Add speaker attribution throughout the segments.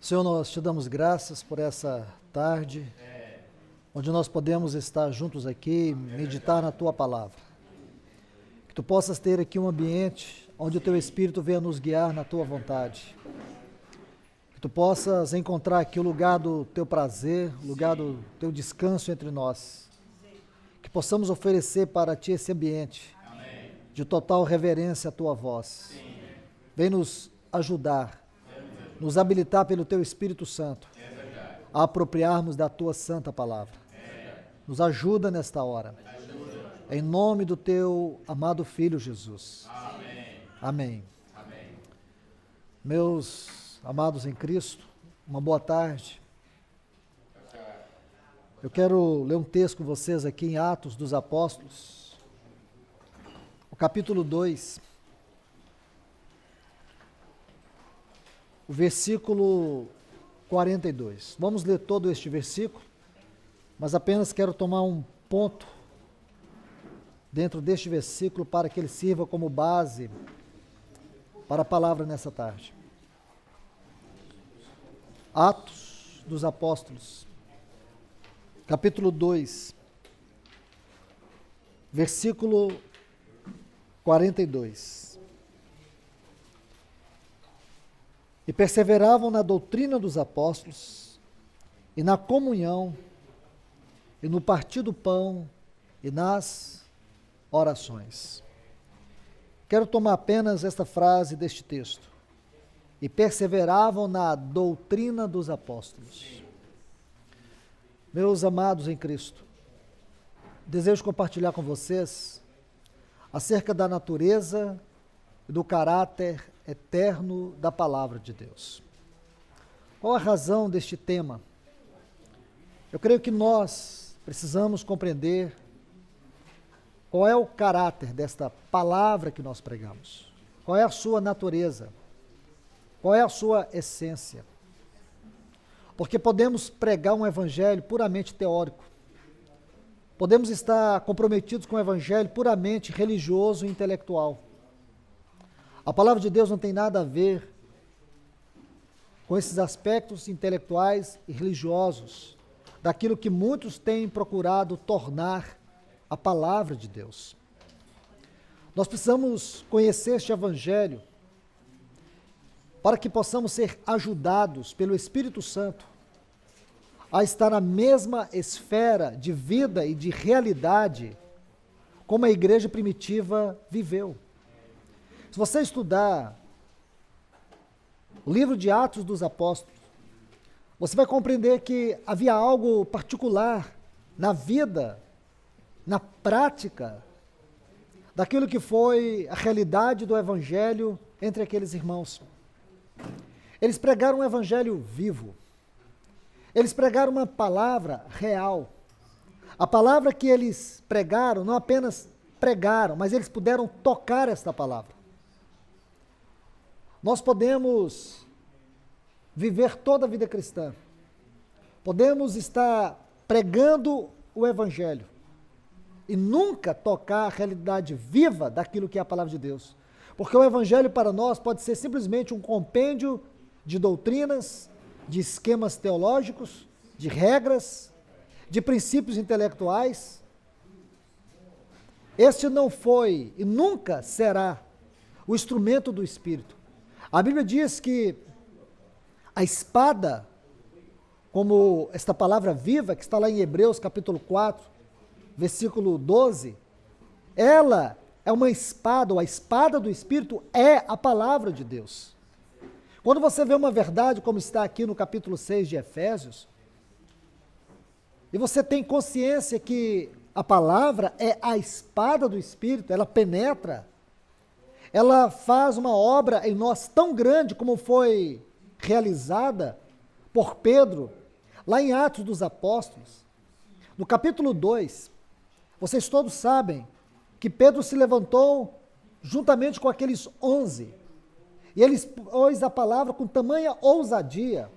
Speaker 1: Senhor, nós te damos graças por essa tarde, onde nós podemos estar juntos aqui, meditar na tua palavra. Que tu possas ter aqui um ambiente onde o teu Espírito venha nos guiar na tua vontade. Que tu possas encontrar aqui o lugar do teu prazer, o lugar do teu descanso entre nós. Que possamos oferecer para ti esse ambiente de total reverência à tua voz. Vem nos ajudar, nos habilitar pelo teu Espírito Santo a apropriarmos da tua santa palavra. Nos ajuda nesta hora. Em nome do teu amado Filho Jesus. Amém. Meus amados em Cristo, uma boa tarde. Eu quero ler um texto com vocês aqui em Atos dos Apóstolos, o capítulo 2. O versículo 42. Vamos ler todo este versículo, mas apenas quero tomar um ponto dentro deste versículo para que ele sirva como base para a palavra nessa tarde. Atos dos Apóstolos, capítulo 2, versículo 42. E perseveravam na doutrina dos apóstolos, e na comunhão, e no partir do pão, e nas orações. Quero tomar apenas esta frase deste texto. E perseveravam na doutrina dos apóstolos. Meus amados em Cristo, desejo compartilhar com vocês acerca da natureza e do caráter eterno da palavra de Deus. Qual a razão deste tema? Eu creio que nós precisamos compreender qual é o caráter desta palavra que nós pregamos. Qual é a sua natureza? Qual é a sua essência? Porque podemos pregar um evangelho puramente teórico. Podemos estar comprometidos com um evangelho puramente religioso e intelectual. A palavra de Deus não tem nada a ver com esses aspectos intelectuais e religiosos, daquilo que muitos têm procurado tornar a palavra de Deus. Nós precisamos conhecer este evangelho para que possamos ser ajudados pelo Espírito Santo a estar na mesma esfera de vida e de realidade como a igreja primitiva viveu. Se você estudar o livro de Atos dos Apóstolos, você vai compreender que havia algo particular na vida, na prática, daquilo que foi a realidade do evangelho entre aqueles irmãos. Eles pregaram um evangelho vivo. Eles pregaram uma palavra real. A palavra que eles pregaram, não apenas pregaram, mas eles puderam tocar esta palavra. Nós podemos viver toda a vida cristã, podemos estar pregando o evangelho e nunca tocar a realidade viva daquilo que é a palavra de Deus, porque o evangelho para nós pode ser simplesmente um compêndio de doutrinas, de esquemas teológicos, de regras, de princípios intelectuais. Este não foi e nunca será o instrumento do Espírito. A Bíblia diz que a espada, como esta palavra viva, que está lá em Hebreus capítulo 4, versículo 12, ela é uma espada, ou a espada do Espírito é a palavra de Deus. Quando você vê uma verdade, como está aqui no capítulo 6 de Efésios, e você tem consciência que a palavra é a espada do Espírito, ela penetra, ela faz uma obra em nós tão grande como foi realizada por Pedro, lá em Atos dos Apóstolos. No capítulo 2, vocês todos sabem que Pedro se levantou juntamente com aqueles 11, e ele expôs a palavra com tamanha ousadia.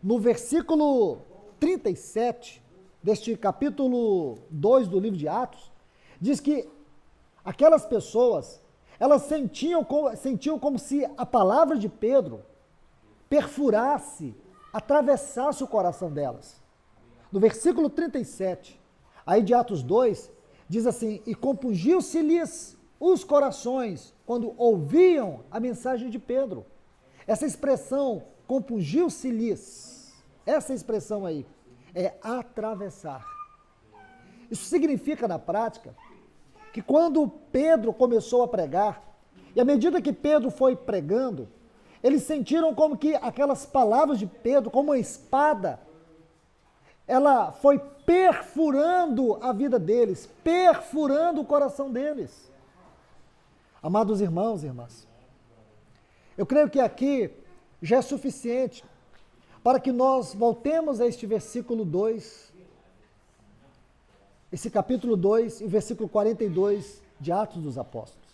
Speaker 1: No versículo 37 deste capítulo 2 do livro de Atos, diz que aquelas pessoas, elas sentiam como se a palavra de Pedro perfurasse atravessasse o coração delas. No versículo 37, aí de Atos 2, diz assim: e compungiu-se-lhes os corações quando ouviam a mensagem de Pedro. Essa expressão, compungiu-se-lhes, essa expressão aí, é atravessar. Isso significa, na prática, que quando Pedro começou a pregar, e à medida que Pedro foi pregando, eles sentiram como que aquelas palavras de Pedro, como uma espada, ela foi perfurando a vida deles, perfurando o coração deles. Amados irmãos e irmãs, eu creio que aqui já é suficiente para que nós voltemos a este versículo 2, esse capítulo 2 e versículo 42 de Atos dos Apóstolos.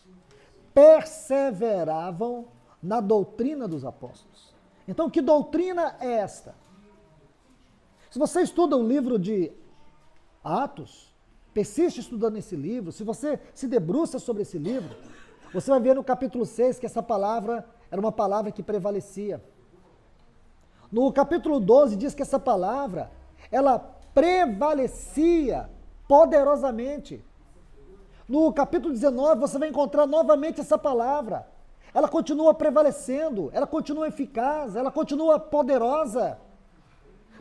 Speaker 1: Perseveravam na doutrina dos apóstolos. Então, que doutrina é esta? Se você estuda o livro de Atos, persiste estudando esse livro, se você se debruça sobre esse livro, você vai ver no capítulo 6 que essa palavra era uma palavra que prevalecia. No capítulo 12 diz que essa palavra, ela prevalecia poderosamente. No capítulo 19 você vai encontrar novamente essa palavra. Ela continua prevalecendo, ela continua eficaz, ela continua poderosa,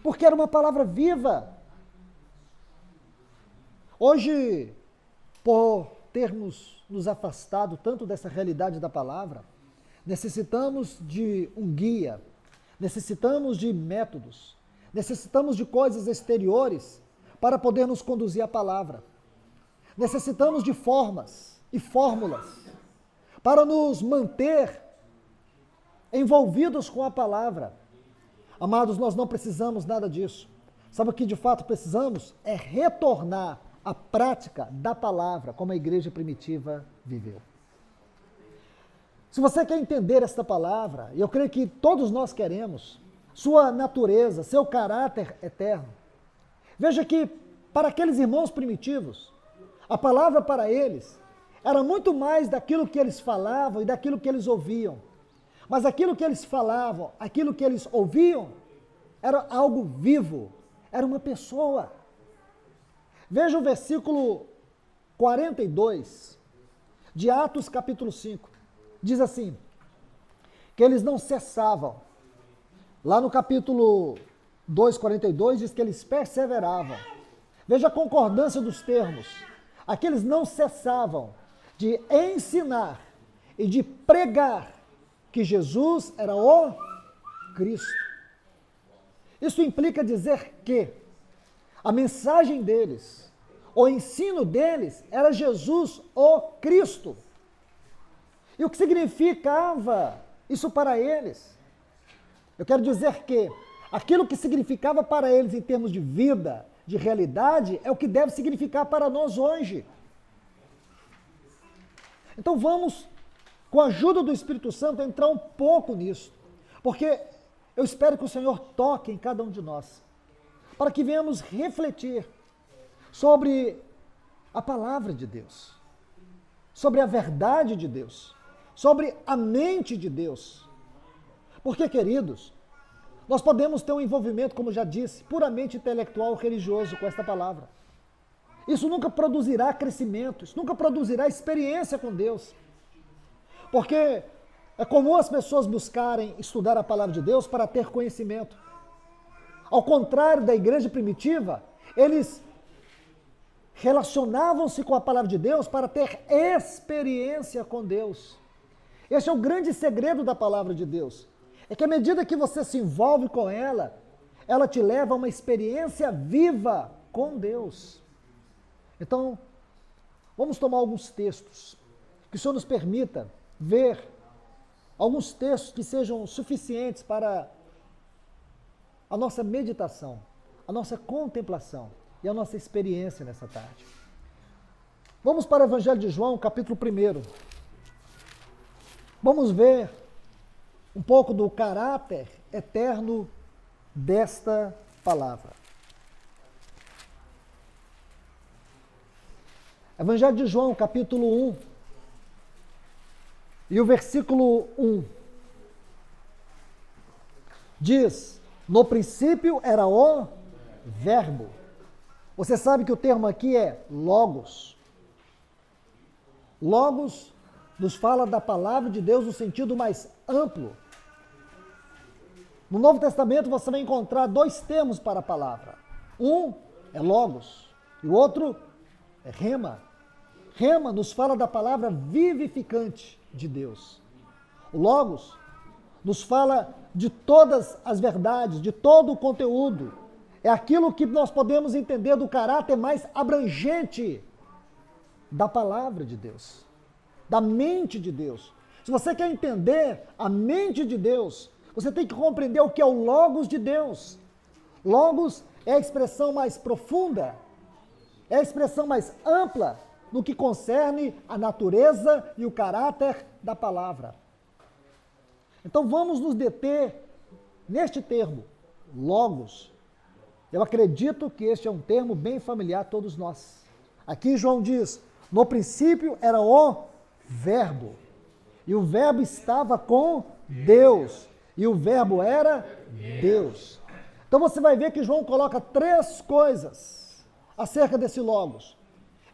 Speaker 1: porque era uma palavra viva. Hoje, por termos nos afastado tanto dessa realidade da palavra, necessitamos de um guia, necessitamos de métodos, necessitamos de coisas exteriores para poder nos conduzir à palavra. Necessitamos de formas e fórmulas para nos manter envolvidos com a palavra. Amados, nós não precisamos nada disso. Sabe o que de fato precisamos? É retornar à prática da palavra, como a igreja primitiva viveu. Se você quer entender esta palavra, e eu creio que todos nós queremos, sua natureza, seu caráter eterno, veja que para aqueles irmãos primitivos, a palavra para eles era muito mais daquilo que eles falavam e daquilo que eles ouviam. Mas aquilo que eles falavam, aquilo que eles ouviam, era algo vivo, era uma pessoa. Veja o versículo 42 de Atos capítulo 5. Diz assim, que eles não cessavam. Lá no capítulo 2, 42, diz que eles perseveravam. Veja a concordância dos termos. Aqueles não cessavam de ensinar e de pregar que Jesus era o Cristo. Isso implica dizer que a mensagem deles, o ensino deles era Jesus o Cristo. E o que significava isso para eles? Eu quero dizer que aquilo que significava para eles em termos de vida, de realidade, é o que deve significar para nós hoje. Então vamos, com a ajuda do Espírito Santo, entrar um pouco nisso, porque eu espero que o Senhor toque em cada um de nós, para que venhamos refletir sobre a palavra de Deus, sobre a verdade de Deus, sobre a mente de Deus. Porque, queridos, nós podemos ter um envolvimento, como já disse, puramente intelectual ou religioso com esta palavra. Isso nunca produzirá crescimento, isso nunca produzirá experiência com Deus. Porque é comum as pessoas buscarem estudar a palavra de Deus para ter conhecimento. Ao contrário da igreja primitiva, eles relacionavam-se com a palavra de Deus para ter experiência com Deus. Esse é o grande segredo da palavra de Deus. É que à medida que você se envolve com ela, ela te leva a uma experiência viva com Deus. Então, vamos tomar alguns textos, que o Senhor nos permita ver alguns textos que sejam suficientes para a nossa meditação, a nossa contemplação e a nossa experiência nessa tarde. Vamos para o Evangelho de João, capítulo 1. Vamos ver um pouco do caráter eterno desta palavra. Evangelho de João, capítulo 1, e o versículo 1 diz No princípio era o verbo. Você sabe que o termo aqui é logos. Logos nos fala da palavra de Deus no sentido mais amplo. No Novo Testamento você vai encontrar dois termos para a palavra. Um é logos e o outro é rema. Rema nos fala da palavra vivificante de Deus. O logos nos fala de todas as verdades, de todo o conteúdo. É aquilo que nós podemos entender do caráter mais abrangente da palavra de Deus, da mente de Deus. Se você quer entender a mente de Deus, você tem que compreender o que é o logos de Deus. Logos é a expressão mais profunda, é a expressão mais ampla no que concerne a natureza e o caráter da palavra. Então vamos nos deter neste termo, logos. Eu acredito que este é um termo bem familiar a todos nós. Aqui João diz, no princípio era o verbo, e o verbo estava com Deus, e o verbo era Deus. Então você vai ver que João coloca três coisas acerca desse logos.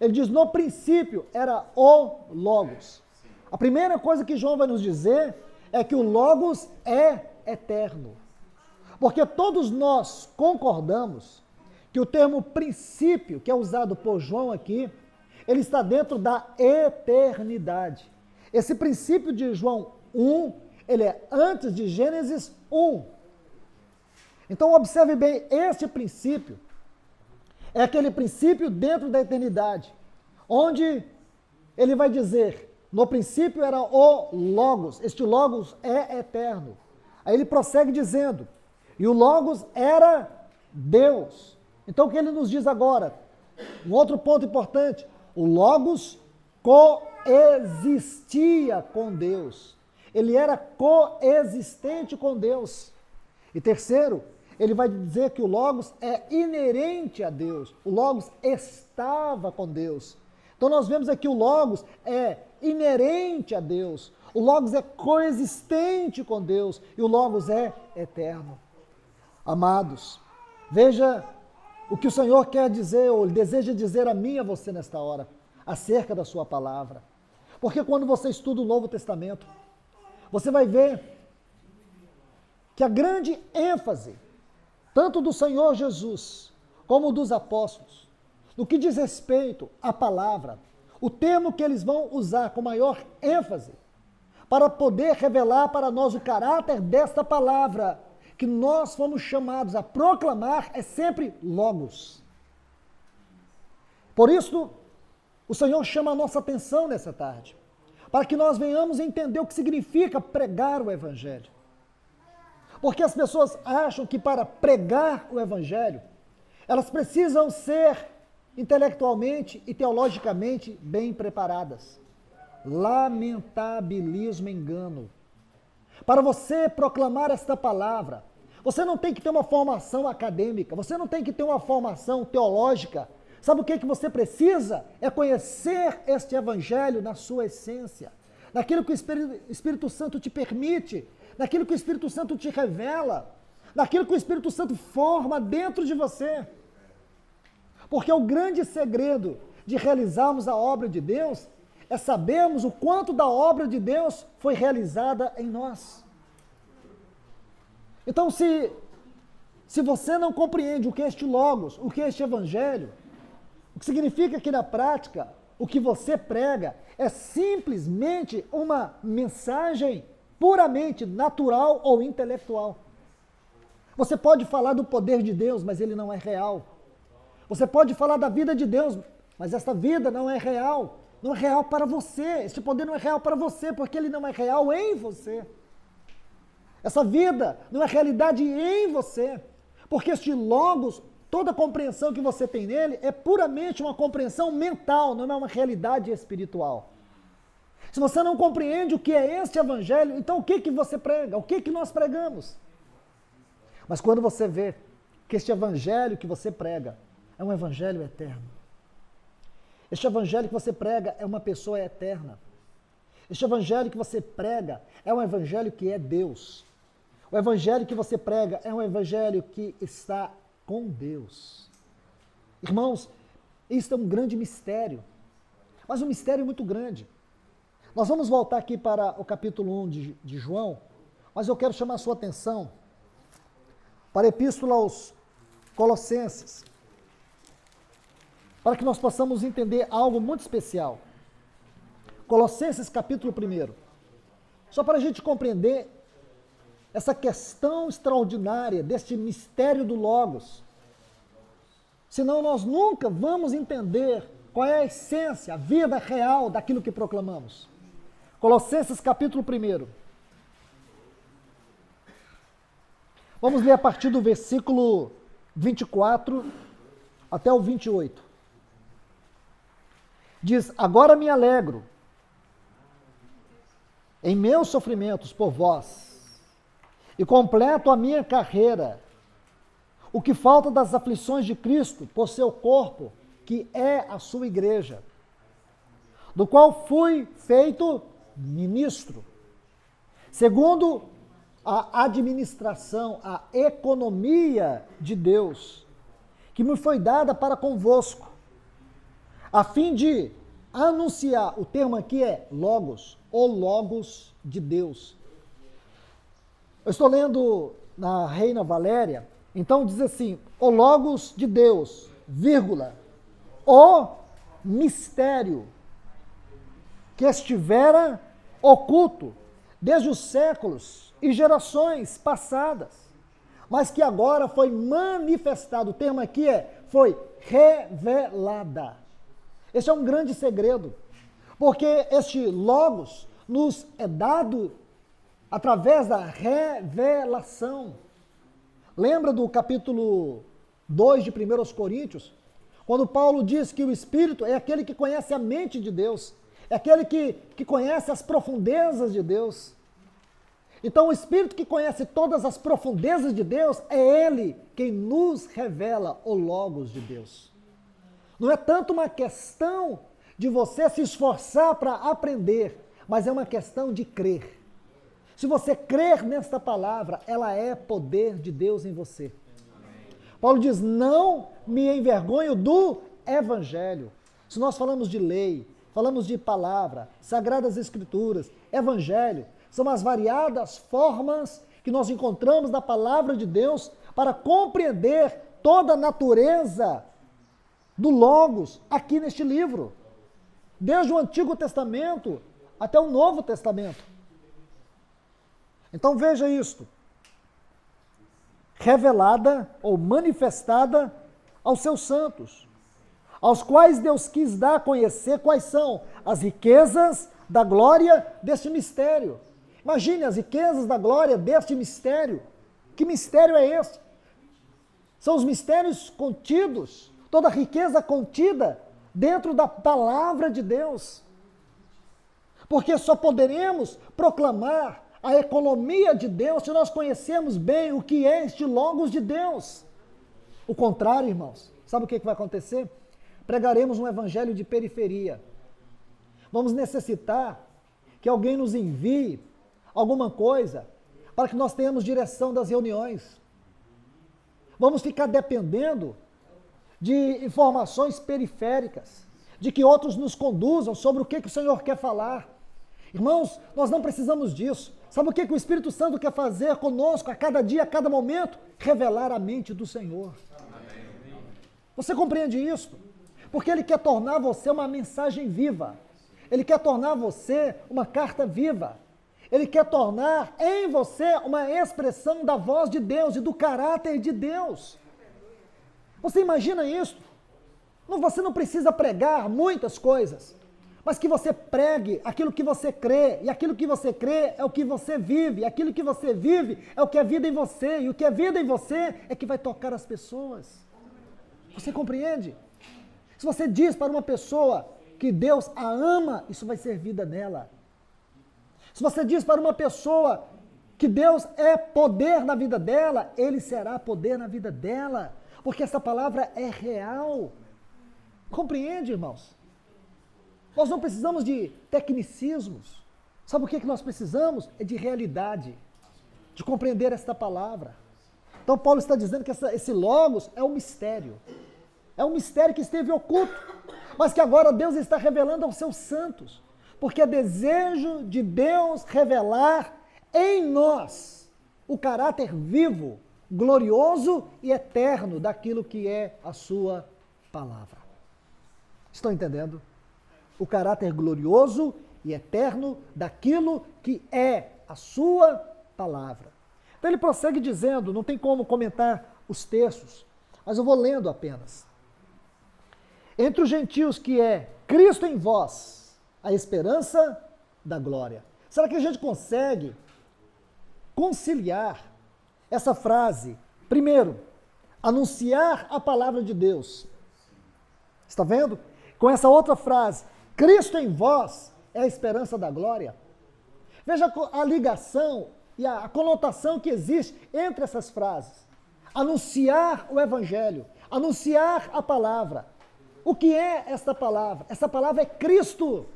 Speaker 1: Ele diz, no princípio era o logos. A primeira coisa que João vai nos dizer é que o logos é eterno. Porque todos nós concordamos que o termo princípio, que é usado por João aqui, ele está dentro da eternidade. Esse princípio de João 1, ele é antes de Gênesis 1. Então observe bem, este princípio é aquele princípio dentro da eternidade, onde ele vai dizer, no princípio era o Logos, este Logos é eterno. Aí ele prossegue dizendo, e o Logos era Deus. Então o que ele nos diz agora? Um outro ponto importante, o Logos coexistia com Deus. Ele era coexistente com Deus. E terceiro, ele vai dizer que o Logos é inerente a Deus. O Logos estava com Deus. Então nós vemos aqui o Logos é inerente a Deus. O Logos é coexistente com Deus. E o Logos é eterno. Amados, veja o que o Senhor quer dizer, ou deseja dizer a mim e a você nesta hora, acerca da sua palavra. Porque quando você estuda o Novo Testamento, você vai ver que a grande ênfase, tanto do Senhor Jesus, como dos apóstolos, no que diz respeito à palavra, o termo que eles vão usar com maior ênfase, para poder revelar para nós o caráter desta palavra, que nós fomos chamados a proclamar, é sempre Logos. Por isso, o Senhor chama a nossa atenção nessa tarde, para que nós venhamos entender o que significa pregar o Evangelho. Porque as pessoas acham que para pregar o Evangelho, elas precisam ser intelectualmente e teologicamente bem preparadas. Lamentabilíssimo engano. Para você proclamar esta palavra, você não tem que ter uma formação acadêmica, você não tem que ter uma formação teológica. Sabe o que você precisa? É conhecer este Evangelho na sua essência, naquilo que o Espírito Santo te permite, naquilo que o Espírito Santo te revela, naquilo que o Espírito Santo forma dentro de você. Porque o grande segredo de realizarmos a obra de Deus é sabermos o quanto da obra de Deus foi realizada em nós. Então, se você não compreende o que é este Logos, o que é este Evangelho, o que significa que na prática, o que você prega é simplesmente uma mensagem puramente natural ou intelectual. Você pode falar do poder de Deus, mas ele não é real. Você pode falar da vida de Deus, mas esta vida não é real. Não é real para você. Este poder não é real para você, porque ele não é real em você. Essa vida não é realidade em você, porque este Logos, toda a compreensão que você tem nele é puramente uma compreensão mental, não é uma realidade espiritual. Se você não compreende o que é este Evangelho, então o que você prega? O que nós pregamos? Mas quando você vê que este Evangelho que você prega é um Evangelho eterno, este Evangelho que você prega é uma pessoa eterna, este Evangelho que você prega é um Evangelho que é Deus. O evangelho que você prega é um evangelho que está com Deus. Irmãos, isso é um grande mistério, mas um mistério muito grande. Nós vamos voltar aqui para o capítulo 1 de João, mas eu quero chamar a sua atenção para a Epístola aos Colossenses, para que nós possamos entender algo muito especial. Colossenses capítulo 1. Só para a gente compreender essa questão extraordinária deste mistério do Logos. Senão nós nunca vamos entender qual é a essência, a vida real daquilo que proclamamos. Colossenses capítulo 1. Vamos ler a partir do versículo 24 até o 28. Diz: agora me alegro em meus sofrimentos por vós, e completo a minha carreira, o que falta das aflições de Cristo por seu corpo, que é a sua igreja, do qual fui feito ministro, segundo a administração, a economia de Deus, que me foi dada para convosco, a fim de anunciar, o termo aqui é Logos, o Logos de Deus. Eu estou lendo na Reina Valéria, então diz assim, o Logos de Deus, vírgula, o mistério que estivera oculto desde os séculos e gerações passadas, mas que agora foi manifestado, o termo aqui foi revelada. Esse é um grande segredo, porque este Logos nos é dado através da revelação. Lembra do capítulo 2 de 1 Coríntios? Quando Paulo diz que o Espírito é aquele que conhece a mente de Deus, é aquele que conhece as profundezas de Deus. Então o Espírito que conhece todas as profundezas de Deus, é Ele quem nos revela o Logos de Deus. Não é tanto uma questão de você se esforçar para aprender, mas é uma questão de crer. Se você crer nesta palavra, ela é poder de Deus em você. Paulo diz, não me envergonho do Evangelho. Se nós falamos de lei, falamos de palavra, Sagradas Escrituras, Evangelho, são as variadas formas que nós encontramos na palavra de Deus para compreender toda a natureza do Logos aqui neste livro. Desde o Antigo Testamento até o Novo Testamento. Então veja isto. Revelada ou manifestada aos seus santos, aos quais Deus quis dar a conhecer quais são as riquezas da glória deste mistério. Imagine as riquezas da glória deste mistério. Que mistério é esse? São os mistérios contidos, toda a riqueza contida dentro da palavra de Deus. Porque só poderemos proclamar a economia de Deus se nós conhecermos bem o que é este Logos de Deus. O contrário, irmãos, sabe o que vai acontecer? Pregaremos um evangelho de periferia. Vamos necessitar que alguém nos envie alguma coisa para que nós tenhamos direção das reuniões. Vamos ficar dependendo de informações periféricas, de que outros nos conduzam sobre o que o Senhor quer falar. Irmãos, nós não precisamos disso. Sabe o que o Espírito Santo quer fazer conosco a cada dia, a cada momento? Revelar a mente do Senhor. Amém. Você compreende isso? Porque Ele quer tornar você uma mensagem viva. Ele quer tornar você uma carta viva. Ele quer tornar em você uma expressão da voz de Deus e do caráter de Deus. Você imagina isso? Você não precisa pregar muitas coisas, mas que você pregue aquilo que você crê, e aquilo que você crê é o que você vive, e aquilo que você vive é o que é vida em você, e o que é vida em você é que vai tocar as pessoas. Você compreende? Se você diz para uma pessoa que Deus a ama, isso vai ser vida nela. Se você diz para uma pessoa que Deus é poder na vida dela, Ele será poder na vida dela, porque essa palavra é real. Compreende, irmãos? Nós não precisamos de tecnicismos. Sabe o que nós precisamos? É de realidade. de compreender esta palavra. Então Paulo está dizendo que esse Logos é um mistério. É um mistério que esteve oculto, mas que agora Deus está revelando aos seus santos. Porque é desejo de Deus revelar em nós o caráter vivo, glorioso e eterno daquilo que é a sua palavra. Estão entendendo? O caráter glorioso e eterno daquilo que é a sua palavra. Então ele prossegue dizendo, não tem como comentar os textos, mas eu vou lendo apenas. Entre os gentios que é Cristo em vós, a esperança da glória. Será que a gente consegue conciliar essa frase? Primeiro, anunciar a palavra de Deus. Está vendo? Com essa outra frase, Cristo em vós é a esperança da glória. Veja a ligação e a conotação que existe entre essas frases. Anunciar o Evangelho, anunciar a palavra. O que é esta palavra? Essa palavra é Cristo.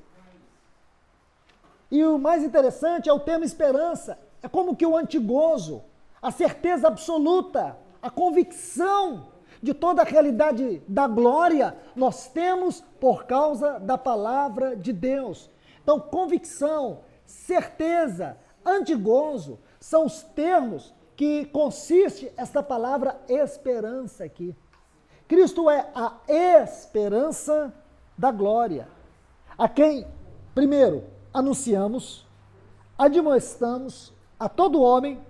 Speaker 1: E o mais interessante é o termo esperança. É como que o antigozo, a certeza absoluta, a convicção de toda a realidade da glória, nós temos por causa da palavra de Deus. Então, convicção, certeza, antigozo, são os termos que consiste esta palavra esperança aqui. Cristo é a esperança da glória, a quem, primeiro, anunciamos, admoestamos a todo homem,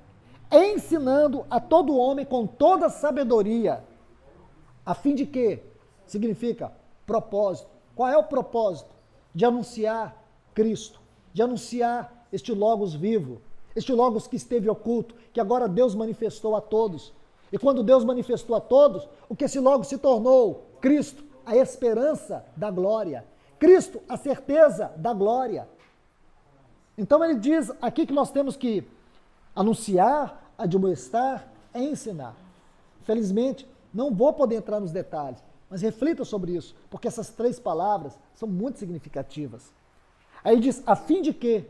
Speaker 1: ensinando a todo homem com toda sabedoria, a fim de que? Significa propósito. Qual é o propósito? De anunciar Cristo, de anunciar este Logos vivo, este Logos que esteve oculto, que agora Deus manifestou a todos. E quando Deus manifestou a todos, o que esse Logos se tornou? Cristo, a esperança da glória. Cristo, a certeza da glória. Então ele diz aqui que nós temos que anunciar, admoestar e ensinar. Felizmente, não vou poder entrar nos detalhes, mas reflita sobre isso, porque essas três palavras são muito significativas. Aí diz, a fim de quê?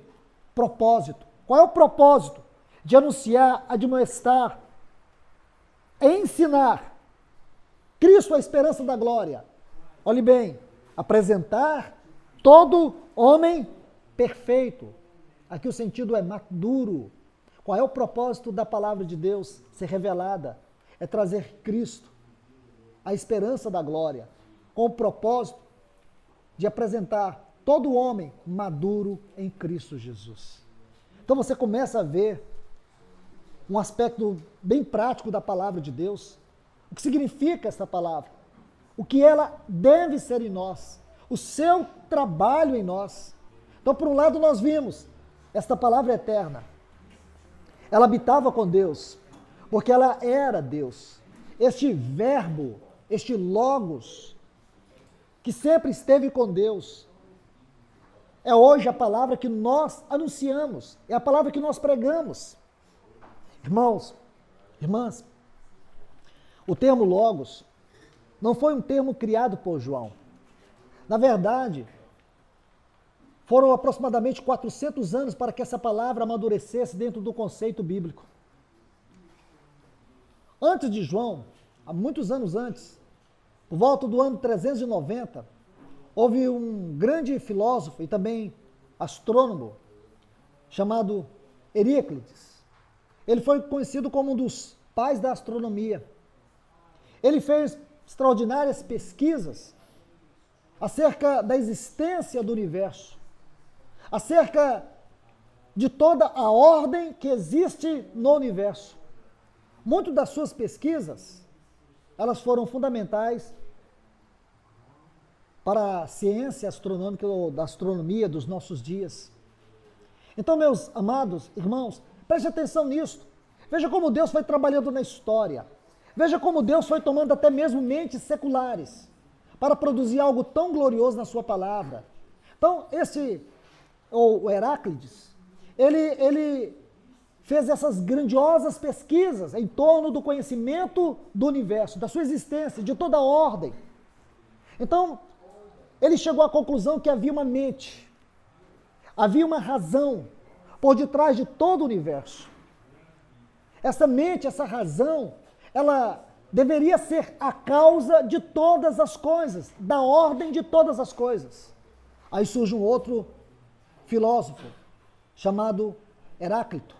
Speaker 1: Propósito. Qual é o propósito? De anunciar, admoestar, ensinar. Cristo, a esperança da glória. Olhe bem, apresentar todo homem perfeito. Aqui o sentido é maduro. Qual é o propósito da palavra de Deus ser revelada? É trazer Cristo, a esperança da glória, com o propósito de apresentar todo homem maduro em Cristo Jesus. Então você começa a ver um aspecto bem prático da palavra de Deus. O que significa essa palavra? O que ela deve ser em nós? O seu trabalho em nós. Então, por um lado, nós vimos esta palavra eterna. Ela habitava com Deus, porque ela era Deus. Este verbo, este Logos, que sempre esteve com Deus, é hoje a palavra que nós anunciamos, é a palavra que nós pregamos. Irmãos, irmãs, o termo Logos não foi um termo criado por João. Na verdade, foram aproximadamente 400 anos para que essa palavra amadurecesse dentro do conceito bíblico. Antes de João, há muitos anos antes, por volta do ano 390, houve um grande filósofo e também astrônomo chamado Euríclides. Ele foi conhecido como um dos pais da astronomia. Ele fez extraordinárias pesquisas acerca da existência do universo, acerca de toda a ordem que existe no universo. Muitas das suas pesquisas, elas foram fundamentais para a ciência astronômica ou da astronomia dos nossos dias. Então, meus amados irmãos, preste atenção nisso. Veja como Deus foi trabalhando na história. Veja como Deus foi tomando até mesmo mentes seculares para produzir algo tão glorioso na sua palavra. Então, o Heráclides, ele fez essas grandiosas pesquisas em torno do conhecimento do universo, da sua existência, de toda a ordem. Então, ele chegou à conclusão que havia uma mente, havia uma razão por detrás de todo o universo. Essa mente, essa razão, ela deveria ser a causa de todas as coisas, da ordem de todas as coisas. Aí surge um outro filósofo, chamado Heráclito.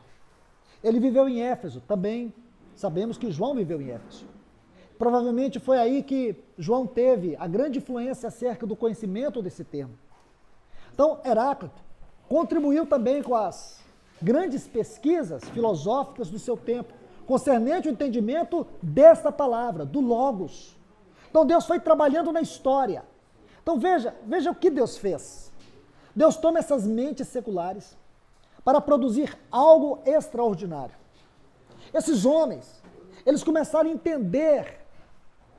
Speaker 1: Ele viveu em Éfeso, também sabemos que João viveu em Éfeso. Provavelmente foi aí que João teve a grande influência acerca do conhecimento desse termo. Então, Heráclito contribuiu também com as grandes pesquisas filosóficas do seu tempo, concernente ao entendimento desta palavra, do Logos. Então, Deus foi trabalhando na história. Então, veja o que Deus fez. Deus toma essas mentes seculares para produzir algo extraordinário. Esses homens, eles começaram a entender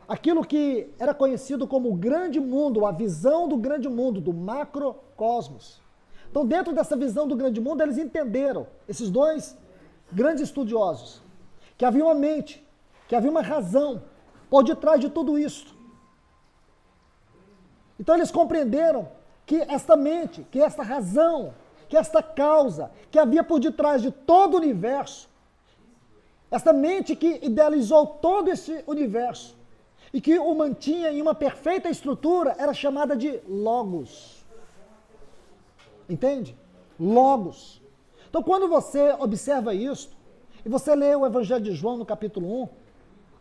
Speaker 1: aquilo que era conhecido como o grande mundo, a visão do grande mundo, do macrocosmos. Então, dentro dessa visão do grande mundo, eles entenderam, esses dois grandes estudiosos, que havia uma mente, que havia uma razão por detrás de tudo isso. Então, eles compreenderam que esta mente, que esta razão, que esta causa, que havia por detrás de todo o universo, esta mente que idealizou todo esse universo, e que o mantinha em uma perfeita estrutura, era chamada de Logos. Entende? Logos. Então, quando você observa isso, e você lê o Evangelho de João no capítulo 1,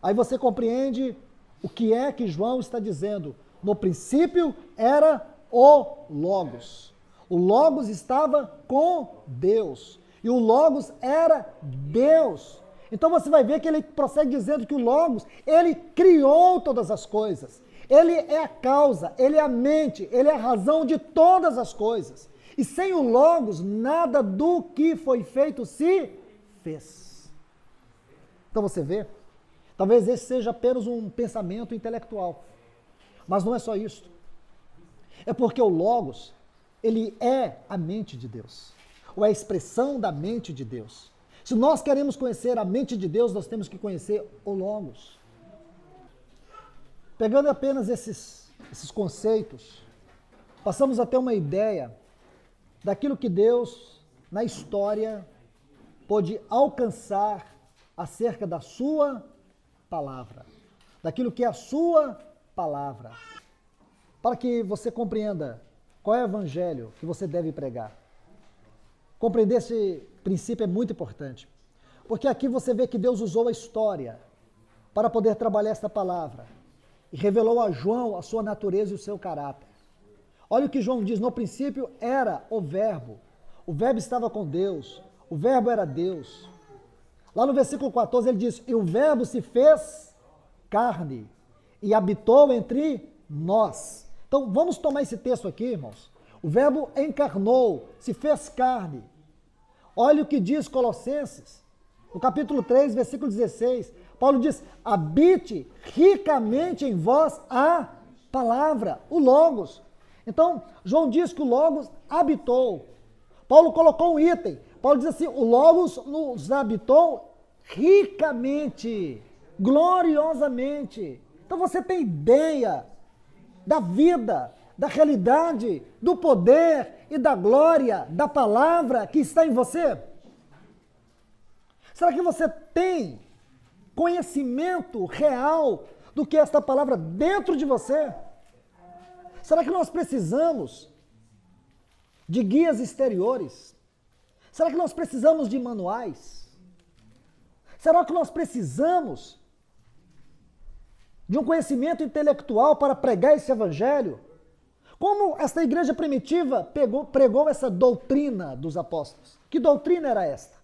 Speaker 1: aí você compreende o que é que João está dizendo. No princípio era o Logos. O Logos estava com Deus. E o Logos era Deus. Então você vai ver que ele prossegue dizendo que o Logos, ele criou todas as coisas. Ele é a causa, ele é a mente, ele é a razão de todas as coisas. E sem o Logos, nada do que foi feito se fez. Então você vê, talvez esse seja apenas um pensamento intelectual. Mas não é só isso. É porque o Logos, ele é a mente de Deus. Ou é a expressão da mente de Deus. Se nós queremos conhecer a mente de Deus, nós temos que conhecer o Logos. Pegando apenas esses conceitos, passamos a ter uma ideia daquilo que Deus, na história, pôde alcançar acerca da sua palavra. Daquilo que é a sua palavra. Para que você compreenda qual é o evangelho que você deve pregar. Compreender esse princípio é muito importante, porque aqui você vê que Deus usou a história para poder trabalhar esta palavra e revelou a João a sua natureza e o seu caráter. Olha o que João diz, no princípio era o verbo estava com Deus, o verbo era Deus. Lá no versículo 14 ele diz, e o verbo se fez carne e habitou entre nós. Então vamos tomar esse texto aqui, irmãos. O verbo encarnou, se fez carne. Olha o que diz Colossenses, no capítulo 3, versículo 16. Paulo diz, habite ricamente em vós a palavra, o Logos. Então, João diz que o Logos habitou. Paulo colocou um item. Paulo diz assim, o Logos nos habitou ricamente, gloriosamente. Então você tem ideia da vida, da realidade, do poder e da glória da palavra que está em você? Será que você tem conhecimento real do que é esta palavra dentro de você? Será que nós precisamos de guias exteriores? Será que nós precisamos de manuais? Será que nós precisamos de um conhecimento intelectual para pregar esse evangelho? Como esta igreja primitiva pregou essa doutrina dos apóstolos? Que doutrina era esta?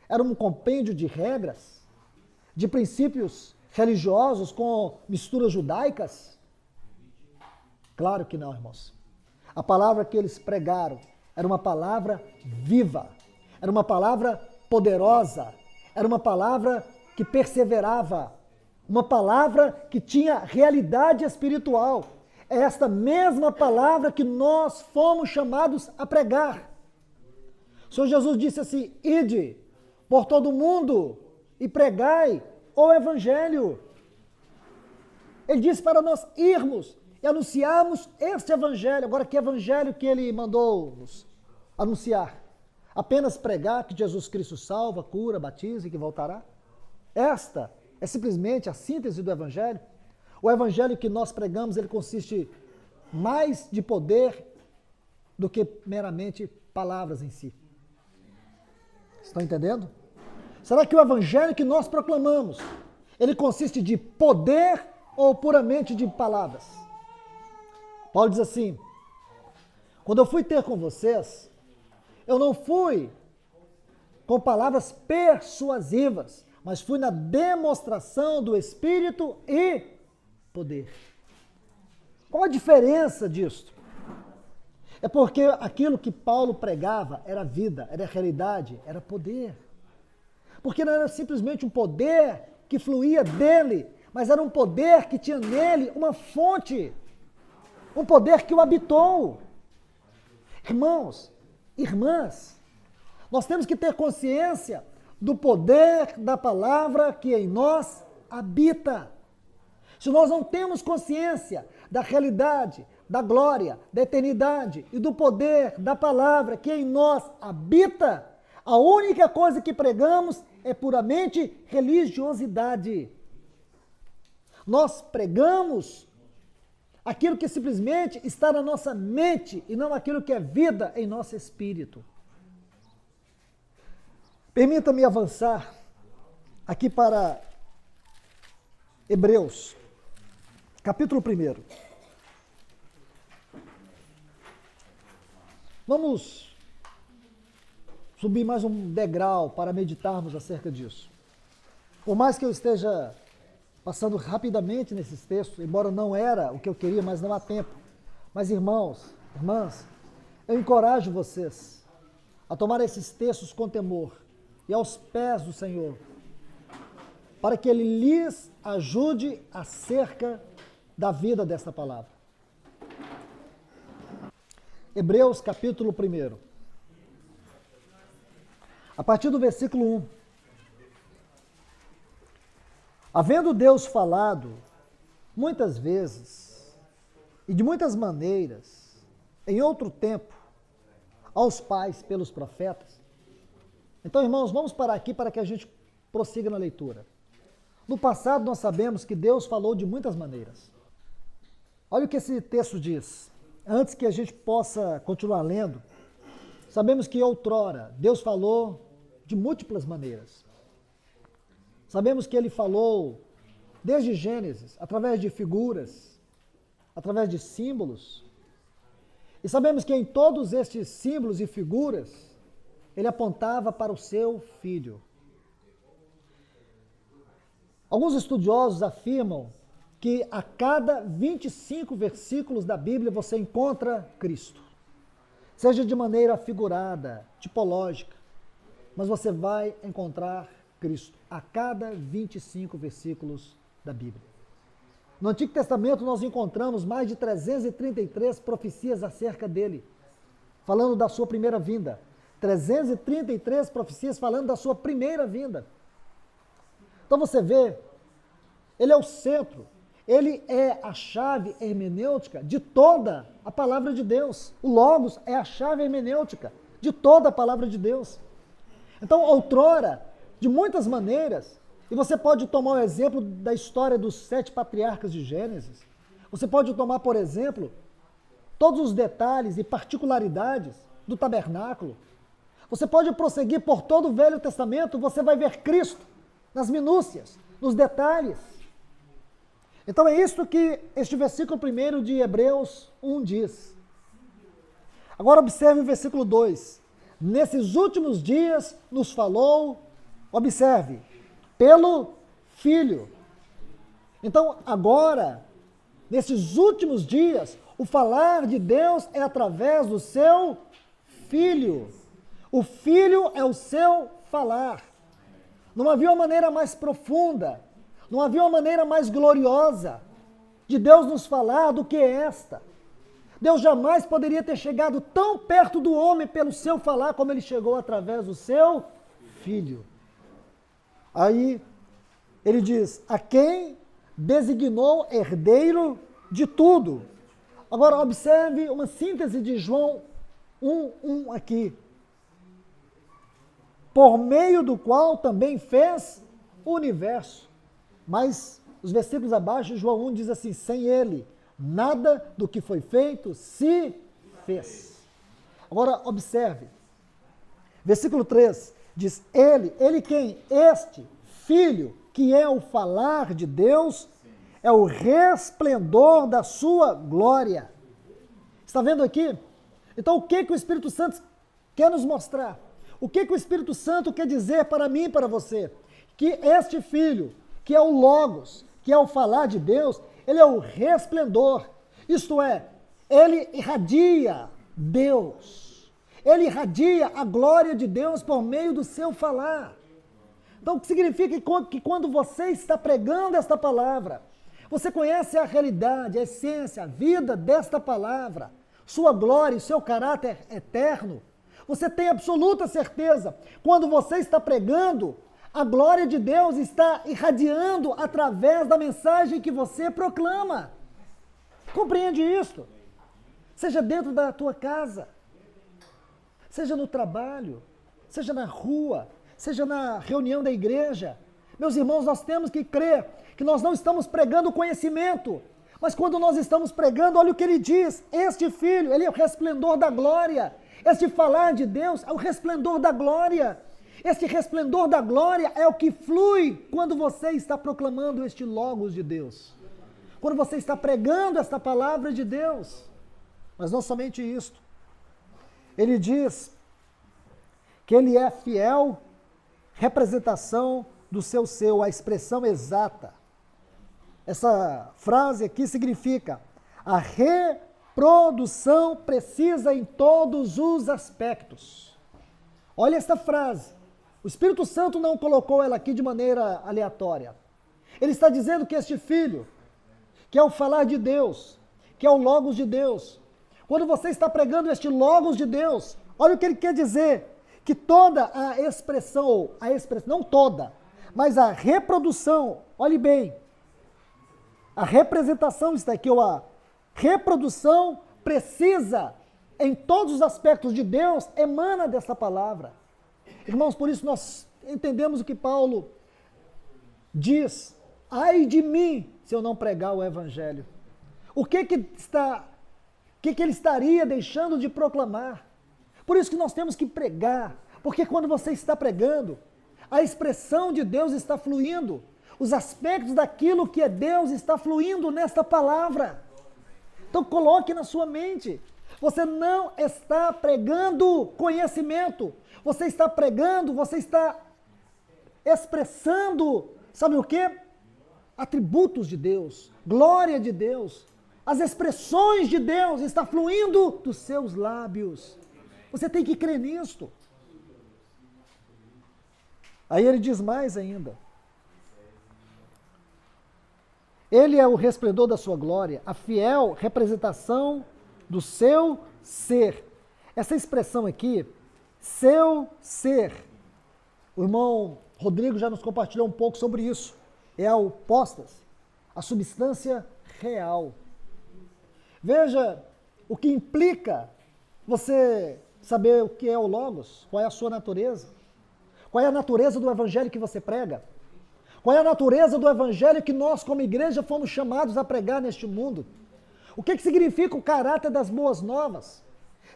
Speaker 1: Era um compêndio de regras, de princípios religiosos com misturas judaicas? Claro que não, irmãos. A palavra que eles pregaram era uma palavra viva, era uma palavra poderosa, era uma palavra que perseverava, uma palavra que tinha realidade espiritual. É esta mesma palavra que nós fomos chamados a pregar. O Senhor Jesus disse assim, ide por todo mundo e pregai o evangelho. Ele disse para nós irmos e anunciarmos este evangelho. Agora, que evangelho que ele mandou nos anunciar? Apenas pregar que Jesus Cristo salva, cura, batiza e que voltará? Esta é simplesmente a síntese do Evangelho? O Evangelho que nós pregamos, ele consiste mais de poder do que meramente palavras em si. Estão entendendo? Será que o Evangelho que nós proclamamos, ele consiste de poder ou puramente de palavras? Paulo diz assim, quando eu fui ter com vocês, eu não fui com palavras persuasivas, mas fui na demonstração do Espírito e poder. Qual a diferença disso? É porque aquilo que Paulo pregava era vida, era realidade, era poder. Porque não era simplesmente um poder que fluía dele, mas era um poder que tinha nele uma fonte, um poder que o habitou. Irmãos, irmãs, nós temos que ter consciência do poder da palavra que em nós habita. Se nós não temos consciência da realidade, da glória, da eternidade e do poder da palavra que em nós habita, a única coisa que pregamos é puramente religiosidade. Nós pregamos aquilo que simplesmente está na nossa mente e não aquilo que é vida em nosso espírito. Permita-me avançar aqui para Hebreus, capítulo 1. Vamos subir mais um degrau para meditarmos acerca disso. Por mais que eu esteja passando rapidamente nesses textos, embora não era o que eu queria, mas não há tempo. Mas irmãos, irmãs, eu encorajo vocês a tomar esses textos com temor e aos pés do Senhor, para que Ele lhes ajude acerca da vida desta palavra. Hebreus capítulo 1. A partir do versículo 1. Havendo Deus falado muitas vezes e de muitas maneiras, em outro tempo, aos pais pelos profetas. Então, irmãos, vamos parar aqui para que a gente prossiga na leitura. No passado, nós sabemos que Deus falou de muitas maneiras. Olha o que esse texto diz. Antes que a gente possa continuar lendo, sabemos que outrora Deus falou de múltiplas maneiras. Sabemos que Ele falou desde Gênesis, através de figuras, através de símbolos. E sabemos que em todos estes símbolos e figuras, Ele apontava para o seu Filho. Alguns estudiosos afirmam que a cada 25 versículos da Bíblia você encontra Cristo. Seja de maneira figurada, tipológica, mas você vai encontrar Cristo a cada 25 versículos da Bíblia. No Antigo Testamento nós encontramos mais de 333 profecias acerca dele, falando da sua primeira vinda. 333 profecias falando da sua primeira vinda. Então você vê, ele é o centro, ele é a chave hermenêutica de toda a palavra de Deus. O Logos é a chave hermenêutica de toda a palavra de Deus. Então, outrora, de muitas maneiras, e você pode tomar o exemplo da história dos 7 patriarcas de Gênesis, você pode tomar, por exemplo, todos os detalhes e particularidades do tabernáculo. Você pode prosseguir por todo o Velho Testamento, você vai ver Cristo nas minúcias, nos detalhes. Então é isso que este versículo 1 de Hebreus 1 diz. Agora observe o versículo 2. Nesses últimos dias nos falou, observe, pelo Filho. Então agora, nesses últimos dias, o falar de Deus é através do seu Filho. O Filho é o seu falar. Não havia uma maneira mais profunda, não havia uma maneira mais gloriosa de Deus nos falar do que esta. Deus jamais poderia ter chegado tão perto do homem pelo seu falar como ele chegou através do seu Filho. Aí ele diz, a quem designou herdeiro de tudo. Agora observe uma síntese de João 1:1 aqui. por meio do qual também fez o universo. Mas os versículos abaixo, João 1 diz assim, sem ele, nada do que foi feito se fez. Agora, observe. Versículo 3 diz, ele quem? Este Filho, que é o falar de Deus, é o resplendor da sua glória. Está vendo aqui? Então, o que o Espírito Santo quer nos mostrar? O que o Espírito Santo quer dizer para mim e para você? Que este Filho, que é o Logos, que é o falar de Deus, ele é o resplendor. Isto é, ele irradia Deus. Ele irradia a glória de Deus por meio do seu falar. Então, o que significa que quando você está pregando esta palavra, você conhece a realidade, a essência, a vida desta palavra, sua glória e seu caráter eterno, você tem absoluta certeza, quando você está pregando, a glória de Deus está irradiando através da mensagem que você proclama. Compreende isso? Seja dentro da tua casa, seja no trabalho, seja na rua, seja na reunião da igreja. Meus irmãos, nós temos que crer que nós não estamos pregando conhecimento, mas quando nós estamos pregando, olha o que ele diz, este Filho, ele é o resplendor da glória, este falar de Deus é o resplendor da glória, este resplendor da glória é o que flui quando você está proclamando este Logos de Deus, quando você está pregando esta palavra de Deus. Mas não somente isto, ele diz que ele é fiel representação do seu ser, a expressão exata. Essa frase aqui significa a reprodução precisa em todos os aspectos. Olha esta frase. O Espírito Santo não colocou ela aqui de maneira aleatória. Ele está dizendo que este Filho, que é o falar de Deus, que é o Logos de Deus, quando você está pregando este Logos de Deus, olha o que ele quer dizer, que toda a expressão, não toda, mas a reprodução, olhe bem, a representação está aqui, ou a reprodução precisa, em todos os aspectos de Deus, emana dessa palavra. Irmãos, por isso nós entendemos o que Paulo diz, ai de mim se eu não pregar o Evangelho. O que ele estaria deixando de proclamar? Por isso que nós temos que pregar, porque quando você está pregando, a expressão de Deus está fluindo, os aspectos daquilo que é Deus está fluindo nesta palavra. Então coloque na sua mente, você não está pregando conhecimento, você está pregando, você está expressando, sabe o quê? Atributos de Deus, glória de Deus, as expressões de Deus estão fluindo dos seus lábios. Você tem que crer nisto. Aí ele diz mais ainda. Ele é o resplendor da sua glória, a fiel representação do seu ser. Essa expressão aqui, seu ser, o irmão Rodrigo já nos compartilhou um pouco sobre isso. É o postas, a substância real. Veja o que implica você saber o que é o Logos, qual é a sua natureza, qual é a natureza do Evangelho que você prega, qual é a natureza do Evangelho que nós como igreja fomos chamados a pregar neste mundo. O que significa o caráter das boas novas?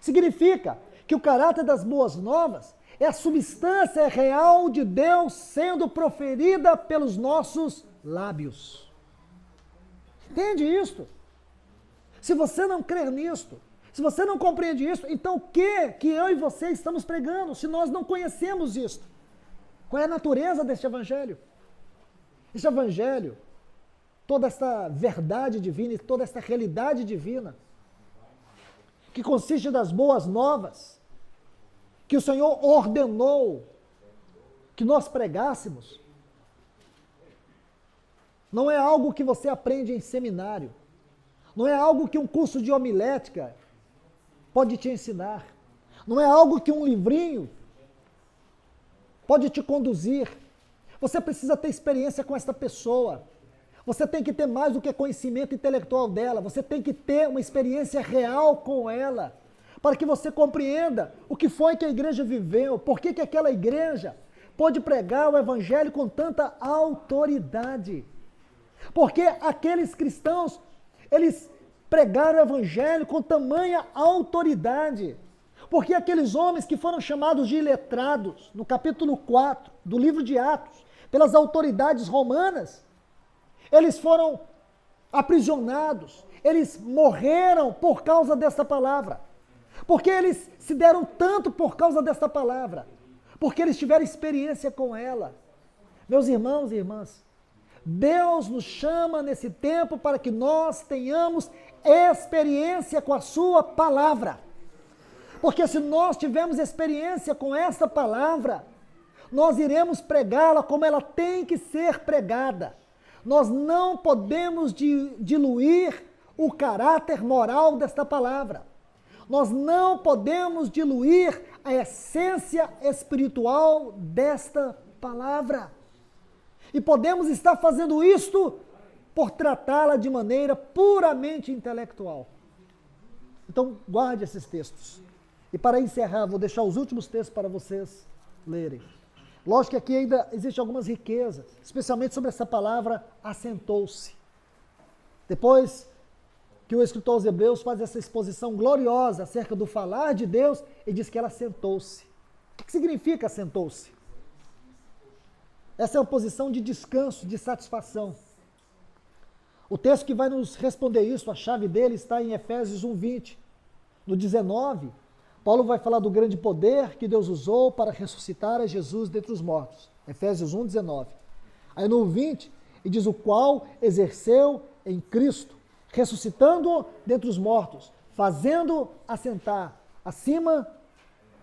Speaker 1: Significa que o caráter das boas novas é a substância real de Deus sendo proferida pelos nossos lábios. Entende isto? Se você não crer nisto, se você não compreende isso, então o que eu e você estamos pregando, se nós não conhecemos isto? Qual é a natureza deste Evangelho? Este Evangelho, toda esta verdade divina e toda esta realidade divina, que consiste das boas novas, que o Senhor ordenou que nós pregássemos, não é algo que você aprende em seminário, não é algo que um curso de homilética pode te ensinar, não é algo que um livrinho pode te conduzir. Você precisa ter experiência com esta pessoa, você tem que ter mais do que conhecimento intelectual dela, você tem que ter uma experiência real com ela, para que você compreenda o que foi que a igreja viveu, por que aquela igreja pôde pregar o evangelho com tanta autoridade. Porque aqueles cristãos, eles pregaram o evangelho com tamanha autoridade. Porque aqueles homens que foram chamados de iletrados, no capítulo 4 do livro de Atos, pelas autoridades romanas, eles foram aprisionados, eles morreram por causa dessa palavra. Porque eles se deram tanto por causa dessa palavra. Porque eles tiveram experiência com ela. Meus irmãos e irmãs, Deus nos chama nesse tempo para que nós tenhamos experiência com a sua palavra. Porque se nós tivermos experiência com essa palavra, nós iremos pregá-la como ela tem que ser pregada. Nós não podemos diluir o caráter moral desta palavra. Nós não podemos diluir a essência espiritual desta palavra. E podemos estar fazendo isto por tratá-la de maneira puramente intelectual. Então, guarde esses textos. E para encerrar, vou deixar os últimos textos para vocês lerem. Lógico que aqui ainda existem algumas riquezas, especialmente sobre essa palavra assentou-se. Depois que o escritor aos Hebreus faz essa exposição gloriosa acerca do falar de Deus, e diz que ela assentou-se. O que significa assentou-se? Essa é uma posição de descanso, de satisfação. O texto que vai nos responder isso, a chave dele está em Efésios 1:20. No 19, Paulo vai falar do grande poder que Deus usou para ressuscitar a Jesus dentre os mortos. Efésios 1:19. Aí no 20, ele diz o qual exerceu em Cristo, ressuscitando-o dentre os mortos, fazendo assentar acima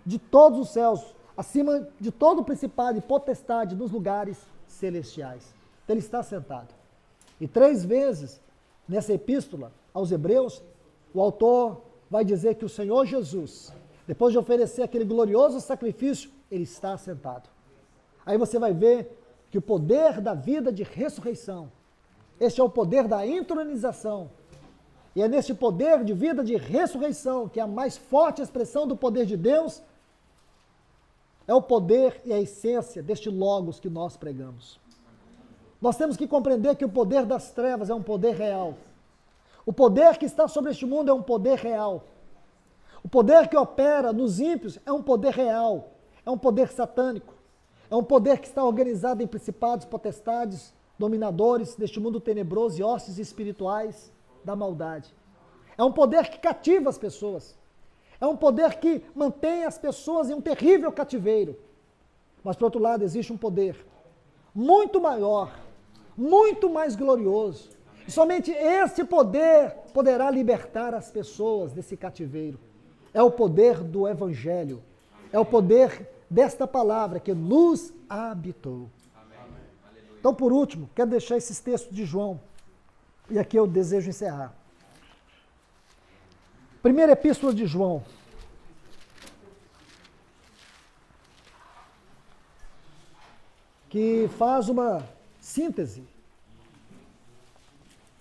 Speaker 1: de todos os céus, acima de todo o principado e potestade nos lugares celestiais. Então ele está sentado. E 3 vezes nessa epístola aos Hebreus, o autor vai dizer que o Senhor Jesus, depois de oferecer aquele glorioso sacrifício, ele está sentado. Aí você vai ver que o poder da vida de ressurreição, este é o poder da entronização, e é neste poder de vida de ressurreição, que é a mais forte expressão do poder de Deus, é o poder e a essência deste Logos que nós pregamos. Nós temos que compreender que o poder das trevas é um poder real. O poder que está sobre este mundo é um poder real. O poder que opera nos ímpios é um poder real, é um poder satânico, é um poder que está organizado em principados, potestades, dominadores deste mundo tenebroso e hostes espirituais da maldade. É um poder que cativa as pessoas, é um poder que mantém as pessoas em um terrível cativeiro. Mas, por outro lado, existe um poder muito maior, muito mais glorioso, e somente este poder poderá libertar as pessoas desse cativeiro. É o poder do Evangelho. É o poder desta palavra que nos habitou. Então, por último, quero deixar esses textos de João. E aqui eu desejo encerrar. Primeira epístola de João. Que faz uma síntese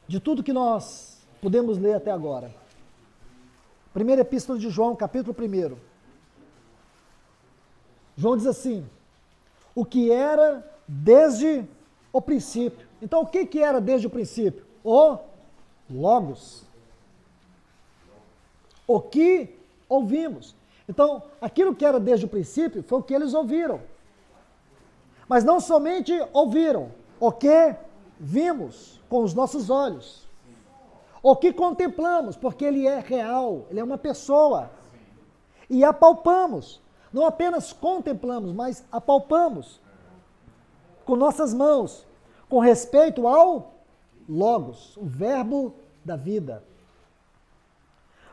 Speaker 1: de tudo que nós pudemos ler até agora. Primeira epístola de João, capítulo 1. João diz assim, o que era desde o princípio. Então, o que era desde o princípio? O Logos. O que ouvimos. Então, aquilo que era desde o princípio foi o que eles ouviram. Mas não somente ouviram, o que vimos com os nossos olhos. O que contemplamos, porque ele é real, ele é uma pessoa. E apalpamos, não apenas contemplamos, mas apalpamos com nossas mãos, com respeito ao Logos, o verbo da vida.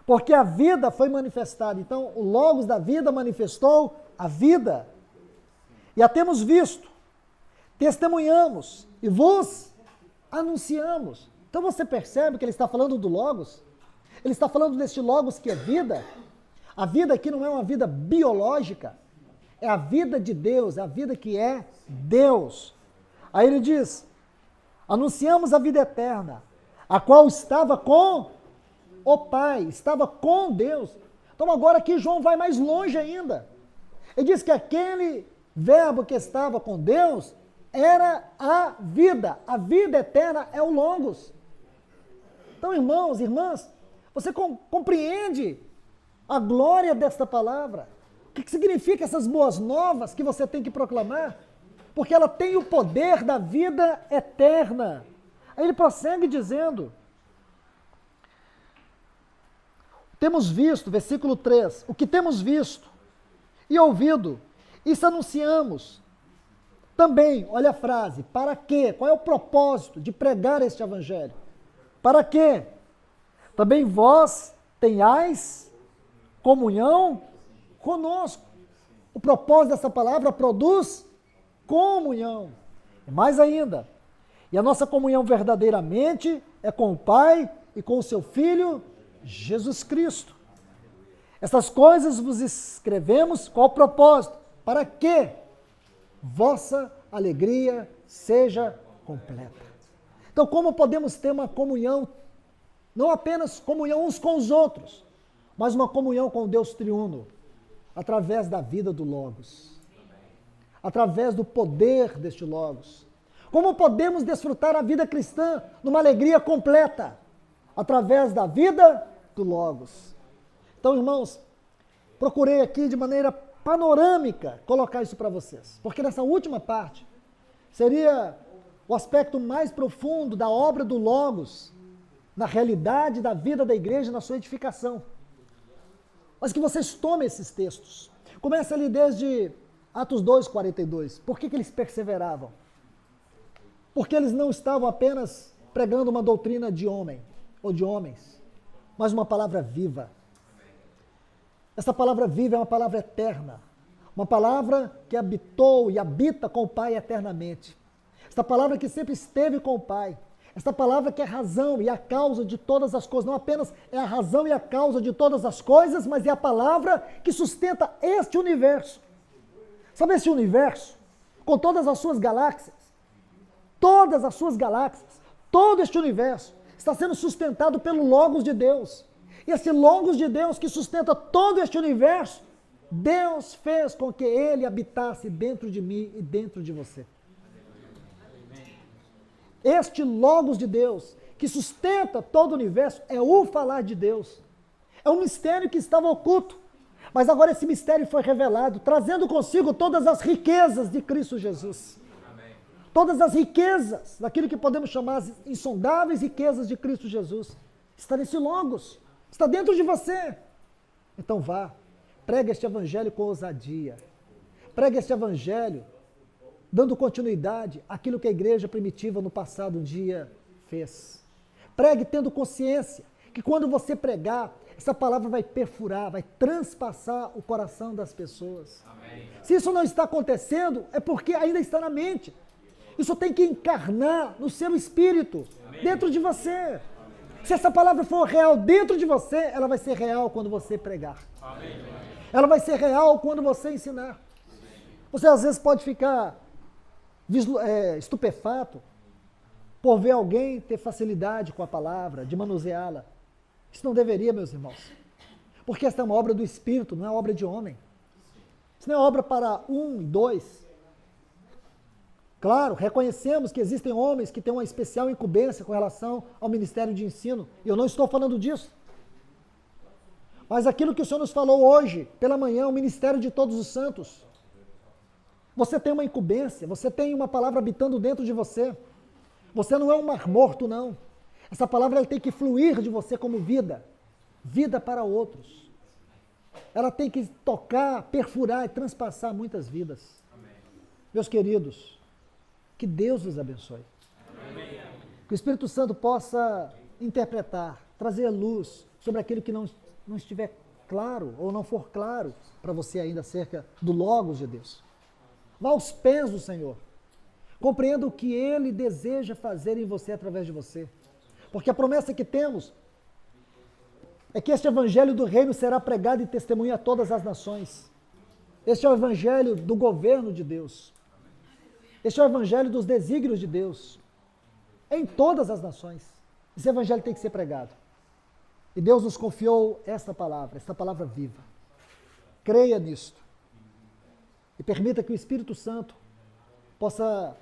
Speaker 1: Porque a vida foi manifestada, então o Logos da vida manifestou a vida. E a temos visto, testemunhamos e vos anunciamos. Então você percebe que ele está falando do Logos? Ele está falando deste Logos que é vida. A vida aqui não é uma vida biológica, é a vida de Deus, é a vida que é Deus. Aí ele diz, anunciamos a vida eterna, a qual estava com o Pai, estava com Deus, Então agora aqui João vai mais longe ainda. Ele diz que aquele verbo que estava com Deus era a vida eterna é o Logos. Então, irmãos, irmãs, você compreende a glória desta palavra? O que significa essas boas novas que você tem que proclamar? Porque ela tem o poder da vida eterna. Aí ele prossegue dizendo, temos visto, versículo 3, o que temos visto e ouvido, isso anunciamos. Também, olha a frase, para quê? Qual é o propósito de pregar este evangelho? Para quê? Também vós tenhais comunhão conosco. O propósito dessa palavra produz comunhão. E mais ainda, e a nossa comunhão verdadeiramente é com o Pai e com o seu Filho, Jesus Cristo. Essas coisas vos escrevemos, qual o propósito? Para que vossa alegria seja completa. Então, como podemos ter uma comunhão, não apenas comunhão uns com os outros, mas uma comunhão com o Deus triuno, através da vida do Logos, através do poder deste Logos. Como podemos desfrutar a vida cristã numa alegria completa? Através da vida do Logos. Então, irmãos, procurei aqui de maneira panorâmica colocar isso para vocês, porque nessa última parte seria o aspecto mais profundo da obra do Logos, na realidade da vida da igreja, na sua edificação. Mas que vocês tomem esses textos. Começa ali desde Atos 2:42. Por que eles perseveravam? Porque eles não estavam apenas pregando uma doutrina de homem ou de homens, mas uma palavra viva. Essa palavra viva é uma palavra eterna, uma palavra que habitou e habita com o Pai eternamente. Esta palavra que sempre esteve com o Pai. Esta palavra que é a razão e a causa de todas as coisas. Não apenas é a razão e a causa de todas as coisas, mas é a palavra que sustenta este universo. Sabe esse universo? Com todas as suas galáxias. Todas as suas galáxias. Todo este universo está sendo sustentado pelo Logos de Deus. E esse Logos de Deus que sustenta todo este universo, Deus fez com que ele habitasse dentro de mim e dentro de você. Este Logos de Deus, que sustenta todo o universo, é o falar de Deus. É um mistério que estava oculto, mas agora esse mistério foi revelado, trazendo consigo todas as riquezas de Cristo Jesus. Amém. Todas as riquezas, daquilo que podemos chamar as insondáveis riquezas de Cristo Jesus, está nesse Logos, está dentro de você. Então vá, prega este evangelho com ousadia, prega este evangelho dando continuidade àquilo que a igreja primitiva no passado um dia fez. Pregue tendo consciência que quando você pregar, essa palavra vai perfurar, vai transpassar o coração das pessoas. Amém. Se isso não está acontecendo, é porque ainda está na mente. Isso tem que encarnar no seu espírito, amém, dentro de você. Amém. Se essa palavra for real dentro de você, ela vai ser real quando você pregar. Amém. Ela vai ser real quando você ensinar. Você às vezes pode ficar estupefato por ver alguém ter facilidade com a palavra, de manuseá-la. Isso não deveria, meus irmãos, porque esta é uma obra do Espírito, não é obra de homem. Isso não é obra para um e dois. Claro, reconhecemos que existem homens que têm uma especial incumbência com relação ao ministério de ensino, e eu não estou falando disso. Mas aquilo que o Senhor nos falou hoje, pela manhã, o ministério de todos os santos. Você tem uma incumbência, você tem uma palavra habitando dentro de você. Você não é um mar morto, não. Essa palavra ela tem que fluir de você como vida. Vida para outros. Ela tem que tocar, perfurar e transpassar muitas vidas. Amém. Meus queridos, que Deus os abençoe. Amém. Que o Espírito Santo possa interpretar, trazer luz sobre aquilo que não estiver claro ou não for claro para você ainda acerca do Logos de Deus. Vá aos pés do Senhor. Compreenda o que Ele deseja fazer em você através de você. Porque a promessa que temos é que este evangelho do reino será pregado e testemunho a todas as nações. Este é o evangelho do governo de Deus. Este é o evangelho dos desígnios de Deus. Em todas as nações. Esse evangelho tem que ser pregado. E Deus nos confiou esta palavra viva. Creia nisto. E permita que o Espírito Santo possa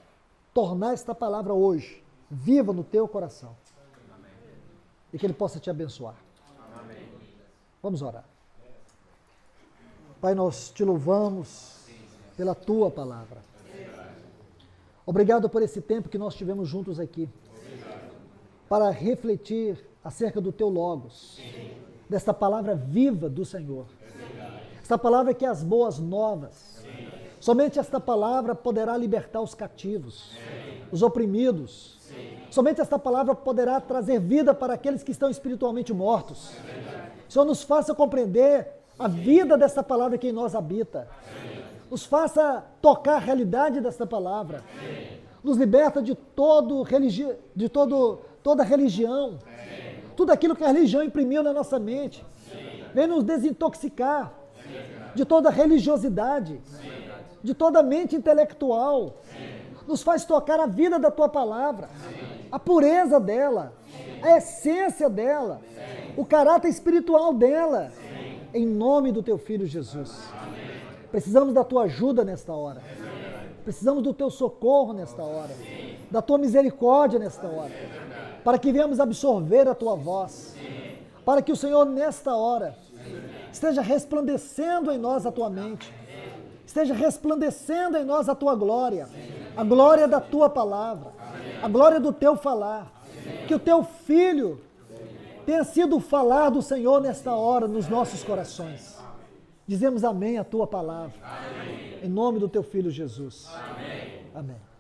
Speaker 1: tornar esta palavra hoje viva no teu coração. E que Ele possa te abençoar. Vamos orar. Pai, nós te louvamos pela tua palavra. Obrigado por esse tempo que nós tivemos juntos aqui para refletir acerca do teu Logos, desta palavra viva do Senhor. Esta palavra que é as boas novas. Somente esta palavra poderá libertar os cativos, os oprimidos. Somente esta palavra poderá trazer vida para aqueles que estão espiritualmente mortos. Senhor, nos faça compreender a vida desta palavra que em nós habita. Nos faça tocar a realidade desta palavra. Nos liberta de toda religião. Tudo aquilo que a religião imprimiu na nossa mente. Vem nos desintoxicar de toda religiosidade, de toda mente intelectual. Nos faz tocar a vida da tua palavra, a pureza dela, a essência dela, o caráter espiritual dela, em nome do teu Filho Jesus. Precisamos da tua ajuda nesta hora. Precisamos do teu socorro nesta hora, da tua misericórdia nesta hora, para que venhamos absorver a tua voz, para que o Senhor nesta hora esteja resplandecendo em nós a tua mente, esteja resplandecendo em nós a tua glória, a glória da tua palavra, a glória do teu falar, que o teu Filho tenha sido o falar do Senhor nesta hora nos nossos corações. Dizemos amém à tua palavra, em nome do teu Filho Jesus. Amém.